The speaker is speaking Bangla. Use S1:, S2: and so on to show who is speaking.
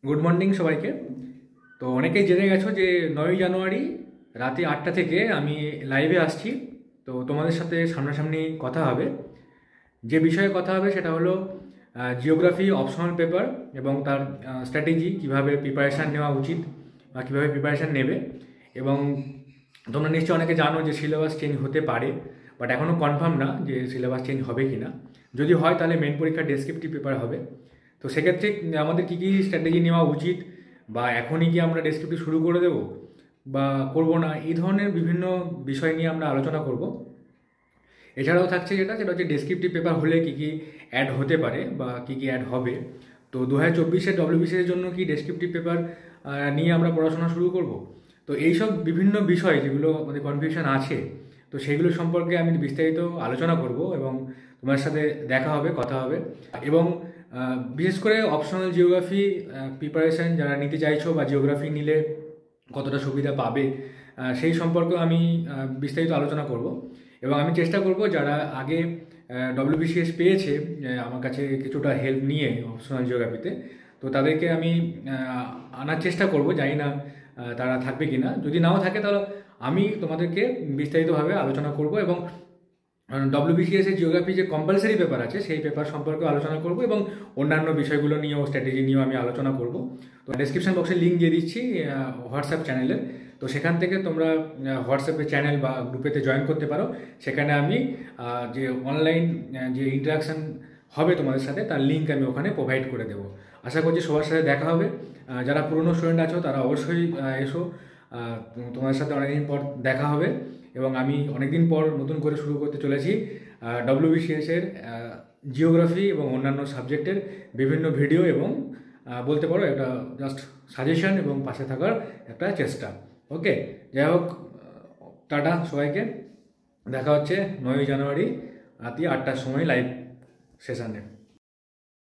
S1: গুড মর্নিং সবাইকে। তো অনেকেই জেনে গেছো যে 9ই জানুয়ারি রাতে 8টা থেকে আমি লাইভে আসছি। তো তোমাদের সাথে সামনাসামনি কথা হবে। যে বিষয়ে কথা হবে সেটা হলো জিওগ্রাফি অপশনাল পেপার এবং তার স্ট্র্যাটেজি, কিভাবে প্রিপারেশান নেওয়া উচিত বা কীভাবে প্রিপারেশান নেবে। এবং তোমরা নিশ্চয়ই অনেকে জানো যে সিলেবাস চেঞ্জ হতে পারে, বাট এখনও কনফার্ম না যে সিলেবাস চেঞ্জ হবে কি না। যদি হয় তাহলে মেন পরীক্ষা ডেসক্রিপটিভ পেপার হবে। তো সেক্ষেত্রে আমাদের কী কী স্ট্র্যাটেজি নেওয়া উচিত, বা এখনই কি আমরা ডেসক্রিপটিভ শুরু করে দেব বা করব না, এই ধরনের বিভিন্ন বিষয় নিয়ে আমরা আলোচনা করব। এছাড়াও থাকছে যেটা হচ্ছে ডেসক্রিপটিভ পেপার হলে কী কী অ্যাড হতে পারে বা কী কী অ্যাড হবে। তো 2024-এর ডব্লিউবিসিএসের জন্য কি ডেসক্রিপটিভ পেপার নিয়ে আমরা পড়াশোনা শুরু করব। তো এইসব বিভিন্ন বিষয় যেগুলো আমাদের কনফিউশন আছে, তো সেইগুলো সম্পর্কে আমি বিস্তারিত আলোচনা করব এবং তোমার সাথে দেখা হবে, কথা হবে। এবং বিশেষ করে অপশনাল জিওগ্রাফি প্রিপারেশান যারা নিতে চাইছো বা জিওগ্রাফি নিলে কতটা সুবিধা পাবে, সেই সম্পর্কে আমি বিস্তারিত আলোচনা করব। এবং আমি চেষ্টা করব যারা আগে ডব্লিউবিসিএস পেয়েছে আমার কাছে কিছুটা হেল্প নিয়ে অপশনাল জিওগ্রাফিতে, তো তাদেরকে আমি আনার চেষ্টা করব। জানি না তারা থাকবে কি না। যদি নাও থাকে তাহলে আমি তোমাদেরকে বিস্তারিতভাবে আলোচনা করব এবং ডব্লিউবিসিএসের জিওগ্রাফি যে কম্পালসারি পেপার আছে সেই পেপার সম্পর্কে আলোচনা করব এবং অন্যান্য বিষয়গুলো নিয়েও, স্ট্র্যাটেজি নিয়েও আমি আলোচনা করব। তো ডেসক্রিপশন বক্সে লিঙ্ক দিয়ে দিচ্ছি হোয়াটসঅ্যাপ চ্যানেলের। তো সেখান থেকে তোমরা হোয়াটসঅ্যাপে চ্যানেল বা গ্রুপেতে জয়েন করতে পারো। সেখানে আমি যে অনলাইন যে ইন্টারাকশান হবে তোমাদের সাথে, তার লিঙ্ক আমি ওখানে প্রোভাইড করে দেবো। আশা করছি সবার সাথে দেখা হবে। যারা পুরনো স্টুডেন্ট আছো তারা অবশ্যই এসো। তোমাদের সাথে অনেকদিন পর দেখা হবে এবং আমি অনেকদিন পর নতুন করে শুরু করতে চলেছি ডব্লিউবিসিএসের জিওগ্রাফি এবং অন্যান্য সাবজেক্টের বিভিন্ন ভিডিও এবং বলতে পারো একটা জাস্ট সাজেশন এবং পাশে থাকার একটা চেষ্টা। ওকে, যাই হোক, টাটা সবাইকে। দেখা হচ্ছে 9ই জানুয়ারি রাতে 8টার সময় লাইভ সেশানে।